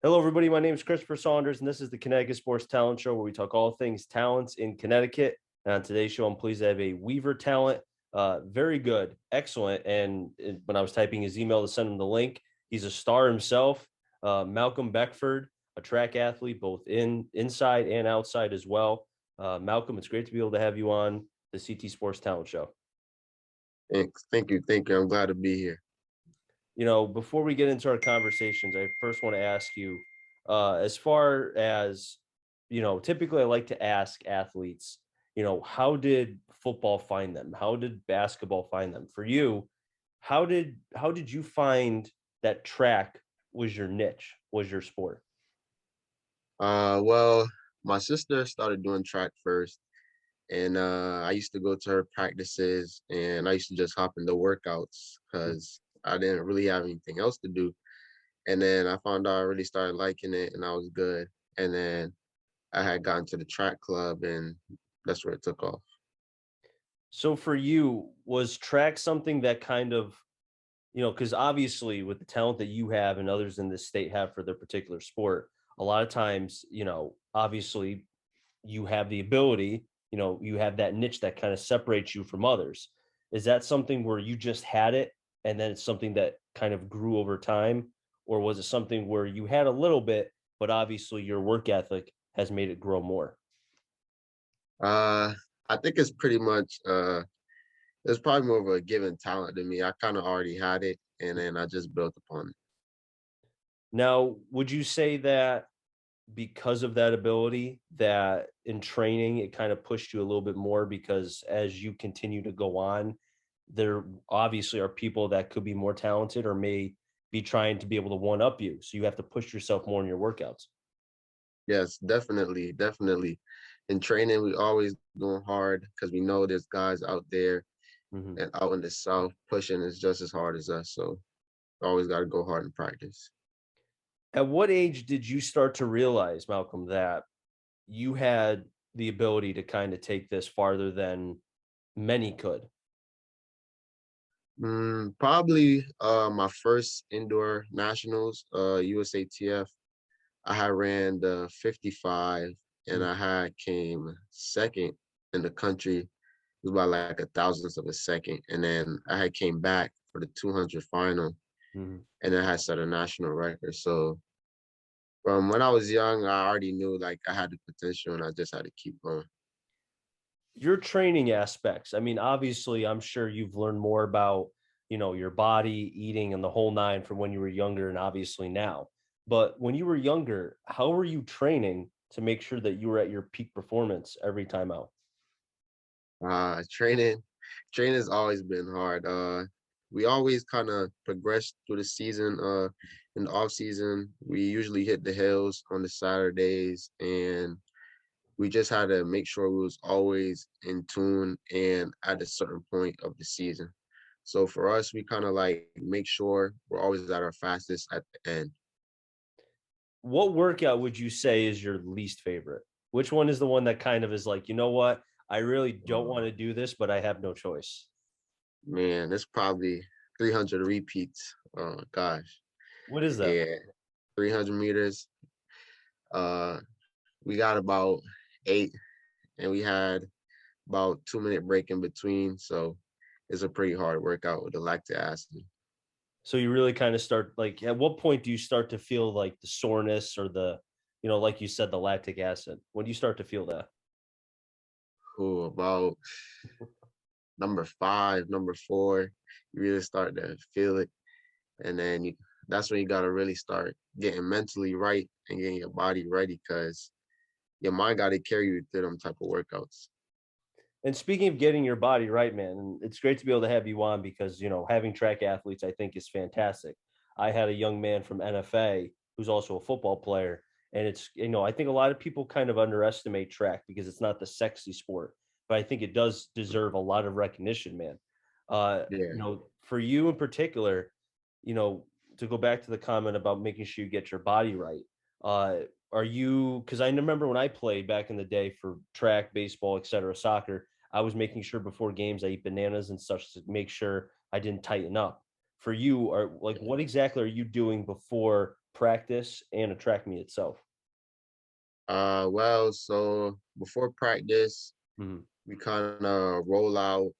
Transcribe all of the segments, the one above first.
Hello, everybody. My name is Christopher Saunders, and this is the Connecticut Sports Talent Show, where we talk all things talents in Connecticut. And on today's show, I'm pleased to have a Weaver talent. Very good, excellent. And when I was typing his email to send him the link, he's a star himself. Malcolm Beckford, a track athlete, both inside and outside as well. Malcolm, it's great to be able to have you on the CT Sports Talent Show. Thanks. Thank you. I'm glad to be here. Before we get into our conversations, I first want to ask you, as far as, typically I like to ask athletes, how did football find them? How did basketball find them? For you, how did you find that track was your niche, was your sport? Well, my sister started doing track first, and I used to go to her practices, and I used to just hop into workouts because I didn't really have anything else to do. And then I found out I really started liking it, and I was good. And then I had gotten to the track club, and that's where it took off. So for you, was track something that kind of, because obviously with the talent that you have and others in this state have for their particular sport, a lot of times, obviously you have the ability, you have that niche that kind of separates you from others. Is that something where you just had it and then it's something that kind of grew over time? Or was it something where you had a little bit, but obviously your work ethic has made it grow more? Uh, I think it's pretty much it's probably more of a given talent to me. I kind of already had it, and then I just built upon it. Now, would you say that because of that ability, that in training it kind of pushed you a little bit more, because as you continue to go on, there obviously are people that could be more talented or may be trying to be able to one up you, so you have to push yourself more in your workouts? Yes, definitely. In training, we always going hard because we know there's guys out there Mhm. and out in the south pushing is just as hard as us. So always got to go hard in practice. At what age did you start to realize, Malcolm, that you had the ability to kind of take this farther than many could? Probably my first indoor nationals, USATF. I had ran the 55 and I had came second in the country. It was by like a thousandth of a second. And then I had came back for the 200 final Mhm. and I had set a national record. So from when I was young, I already knew like I had the potential and I just had to keep going. Your training aspects, I mean, obviously I'm sure you've learned more about, your body, eating, and the whole nine from when you were younger and obviously now. But when you were younger, how were you training to make sure that you were at your peak performance every time out? Training has always been hard. We always kind of progress through the season. In the off season, we usually hit the hills on the Saturdays, and we just had to make sure we was always in tune and at a certain point of the season. So for us, we kind of like make sure we're always at our fastest at the end. What workout would you say is your least favorite? Which one is the one that kind of is like, you know what? I really don't want to Uh, do this, but I have no choice. Man, it's probably 300 repeats. Oh gosh, What is that? yeah, 300 meters. Uh, we got about 8, and we had about 2 minute break in between. So it's a pretty hard workout with the lactic acid. So you really kind of start, like, at what point do you start to feel like the soreness or the, like you said, the lactic acid? When do you start to feel that? Cool. About number 5, number 4, you really start to feel it. And then that's when you got to really start getting mentally right and getting your body ready because your mind got to carry you through them type of workouts. And speaking of getting your body right, man, and it's great to be able to have you on because, having track athletes, I think, is fantastic. I had a young man from NFA who's also a football player. And it's, I think a lot of people kind of underestimate track because it's not the sexy sport, but I think it does deserve a lot of recognition, man. Yeah. For you in particular, you know, to go back to the comment about making sure you get your body right, uh, are you, because I remember when I played back in the day for track, baseball, etc., soccer, I was making sure before games I eat bananas and such to make sure I didn't tighten up. For you, are like, what exactly are you doing before practice and a track meet itself? Well, so before practice, Mhm. we kind of roll out,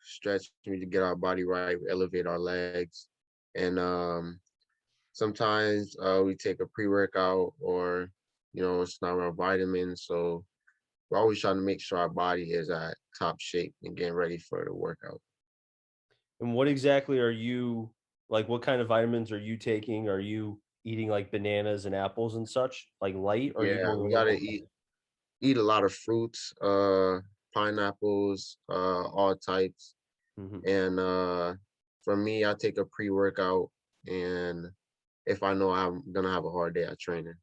stretch to get our body right, elevate our legs, and sometimes we take a pre-workout or it's not our vitamins. So we're always trying to make sure our body is at top shape and getting ready for the workout. And what exactly are you like, what kind of vitamins are you taking? Are you eating, like, bananas and apples and such, like, light, or are you Yeah, going a we little gotta more eat a lot of fruits, pineapples, all types. Mhm. And for me, I take a pre-workout, and if I know I'm gonna have a hard day at training.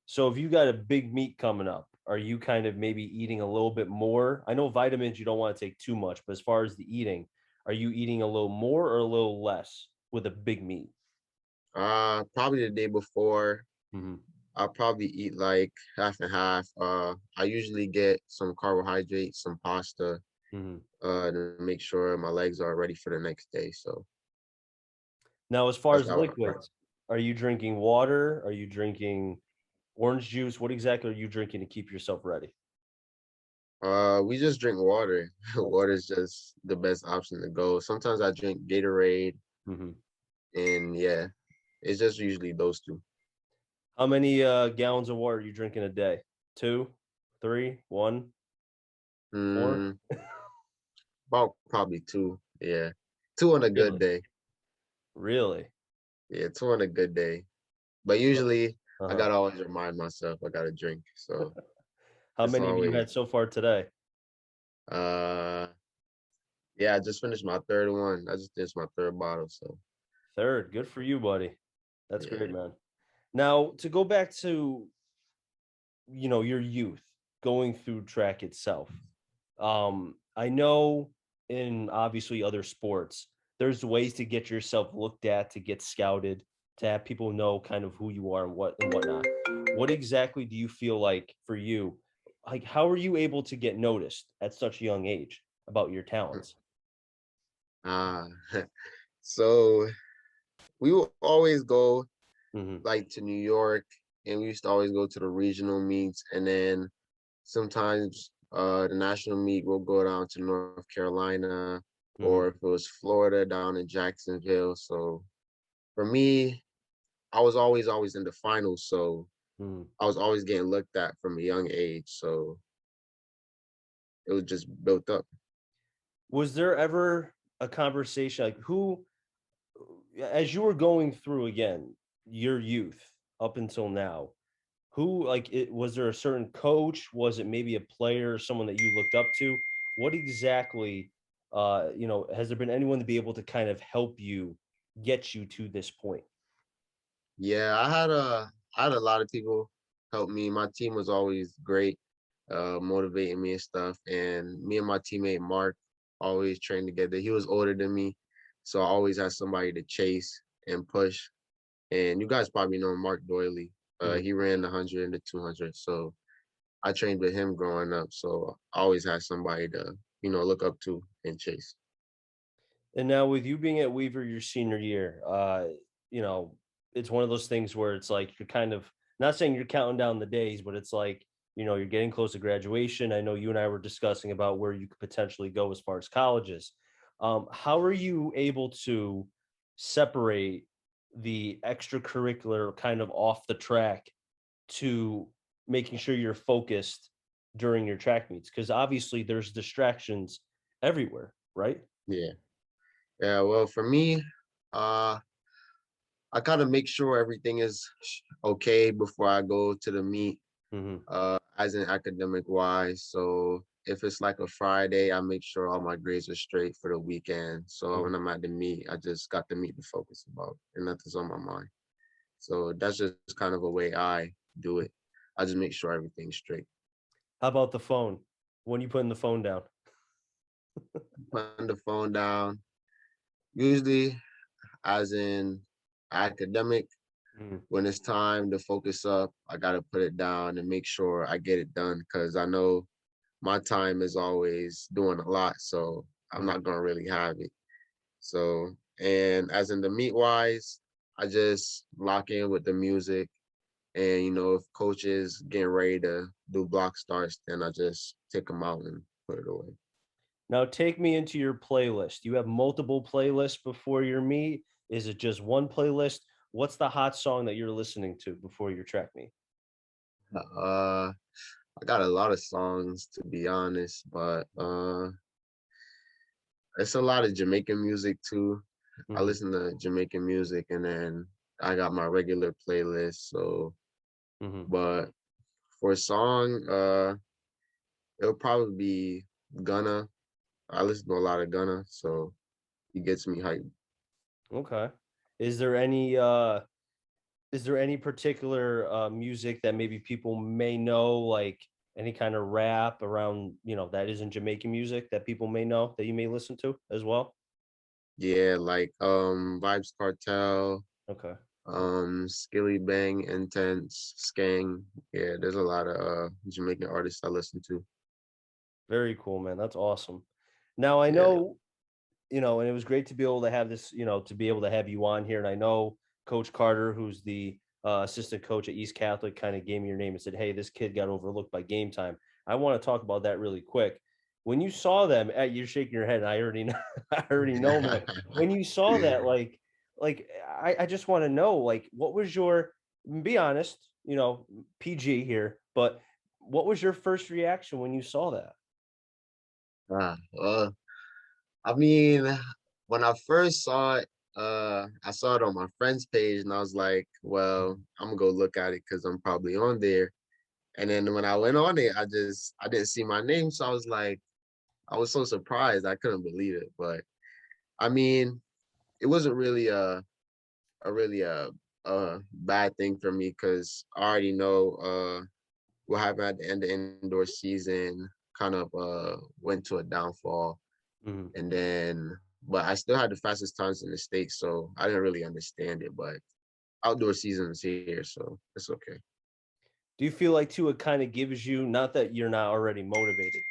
So if you got a big meet coming up, are you kind of maybe eating a little bit more? I know vitamins you don't wanna take too much, but as far as the eating, are you eating a little more or a little less with a big meet? Probably the day before, Mhm, I'll probably eat like half and half. I usually get some carbohydrates, some pasta, mhm. to make sure my legs are ready for the next day. So Now as far that's as how I prep. liquids, are you drinking water? Are you drinking orange juice? What exactly are you drinking to keep yourself ready? We just drink water. Water is just the best option to go. Sometimes I drink Gatorade, Mhm. and yeah, it's just usually those two. How many, gallons of water are you drinking a day? 2, 3, 1, 4? Mm, about probably two. Yeah, two on a good Really? day. Really? Yeah, two on a good day. But So usually I uh-huh. gotta always remind myself I gotta drink. So How it's many have you always had so far today? uh yeah, I just finished my third one. I just finished my third bottle. So 3rd, good for you, buddy. That's great, yeah. man. Now, to go back to, your youth, going through track itself. I know in obviously other sports, there's ways to get yourself looked at, to get scouted, to have people know kind of who you are and whatnot. What exactly do you feel like for you? Like, how are you able to get noticed at such a young age about your talents? Ah, so we will always go Hmm. like to New York, and we used to always go to the regional meets, and then sometimes the national meet will go down to North Carolina, Hmm. or if it was Florida, down in Jacksonville. So for me, I was always in the finals, so Hmm. I was always getting looked at from a young age. So it was just built up. Was there ever a conversation like who, as you were going through again your youth up until now, who like it was there a certain coach? Was it maybe a player, someone that you looked up to? What exactly, has there been anyone to be able to kind of help you get you to this point? Yeah, I had a lot of people help me. My team was always great, motivating me and stuff. And me and my teammate Mark always trained together. He was older than me, so I always had somebody to chase and push. And you guys probably know Mark Doyley. Mhm. He ran the 100 and the 200. So I trained with him growing up. So I always had somebody to look up to and chase. And now with you being at Weaver your senior year, you know, it's one of those things where it's like you're kind of not saying you're counting down the days, but it's like, you're getting close to graduation. I know you and I were discussing about where you could potentially go as far as colleges. How are you able to separate the extracurricular kind of off the track to making sure you're focused during your track meets? Because obviously there's distractions everywhere, right? Yeah. Yeah. Well, for me, uh, I kind of make sure everything is okay before I go to the meet, Mhm. as in academic wise. So if it's like a Friday, I make sure all my grades are straight for the weekend. So when Mhm. I'm at the meet, I just got the meet to focus about and nothing's on my mind. So that's just kind of a way I do it. I just make sure everything's straight. How about the phone? When you putting the phone down? Putting the phone down, usually as in academic. Mm, When it's time to focus up, I gotta put it down and make sure I get it done because I know my time is always doing a lot, so I'm mhm, not gonna really have it. So, and as in the meat wise, I just lock in with the music. And if coach is getting ready to do block starts, then I just take them out and put it away. Now take me into your playlist. Do you have multiple playlists before your meet? Is it just one playlist? What's the hot song that you're listening to before your track meet? Uh, I got a lot of songs to be honest, but it's a lot of Jamaican music too. I Mhm, listen to Jamaican music, and then I got my regular playlist. So, mhm. but for a song, it'll probably be Gunna. I listen to a lot of Gunna, so he gets me hyped. Okay. Is there any particular music that maybe people may know, like any kind of rap around, that isn't Jamaican music that people may know that you may listen to as well? Yeah, like Vibes Cartel, Okay. Skilly Bang, Intense, Skang. Yeah, there's a lot of Jamaican artists I listen to. Very cool, man. That's awesome. Now I Yeah. know, and it was great to be able to have this, to be able to have you on here. And I know Coach Carter, who's the assistant coach at East Catholic, kind of gave me your name and said, "Hey, this kid got overlooked by Game Time." I want to talk about that really quick. When you saw them, you're shaking your head, and I already know, I already know, man. When you saw that, I just want to know, like, what was your, be honest, PG here, but what was your first reaction when you saw that? Ah, I mean, when I first saw it, I saw it on my friend's page, and I was like, "Well, I'm gonna go look at it because I'm probably on there." And then when I went on it, I didn't see my name, so I was like, I was so surprised, I couldn't believe it. But I mean, it wasn't really a bad thing for me because I already know what happened at the end of the indoor season. Kind of went to a downfall, Mhm. and then but I still had the fastest times in the state, so I didn't really understand it. But outdoor season is here, so it's okay. Do you feel like too it kind of gives you, not that you're not already motivated,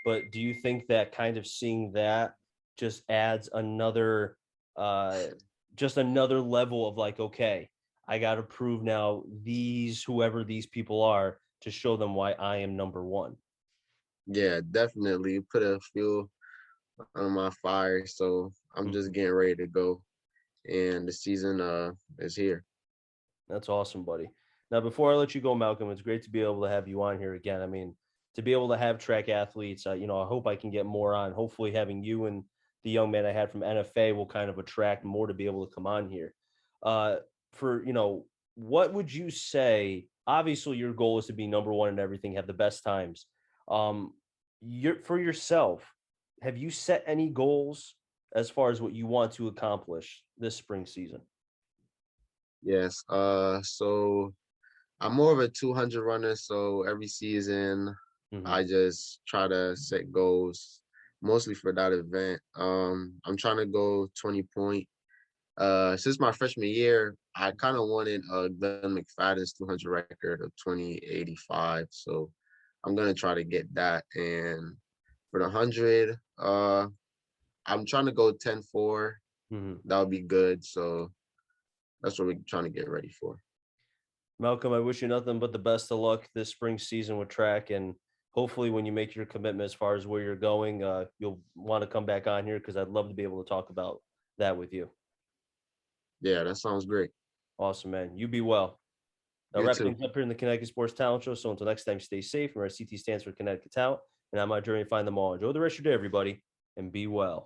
but do you think that kind of seeing that just adds another uh just another level of like, okay, I got to prove now these whoever these people are to show them why I am number 1. Yeah, definitely put a fuel on my fire, so I'm just Mhm. getting ready to go, and the season is here. That's awesome, buddy. Now, before I let you go, Malcolm, it's great to be able to have you on here again. I mean, to be able to have track athletes, I hope I can get more on. Hopefully, having you and the young man I had from NFA will kind of attract more to be able to come on here. Uh, for what would you say? Obviously, your goal is to be number one in everything, have the best times. For yourself, have you set any goals as far as what you want to accomplish this spring season? Yes. So I'm more of a 200 runner, so every season Hmm. I just try to set goals mostly for that event. I'm trying to go 20 point. Since my freshman year, I kind of wanted Glenn McFadden's 200 record of 2085. So I'm gonna try to get that. And for the 100, I'm trying to go 10-4. Hmm. That would be good. So that's what we're trying to get ready for. Malcolm, I wish you nothing but the best of luck this spring season with track, and hopefully, when you make your commitment as far as where you're going, you'll want to come back on here because I'd love to be able to talk about that with you. Yeah, that sounds great. Awesome, man. You be well. Now, You wrap too. things up here in the Connecticut Sports Talent Show. So until next time, stay safe. Remember, CT stands for Connecticut Talent, and I'm on my journey to find them all. Enjoy the rest of your day, everybody, and be well.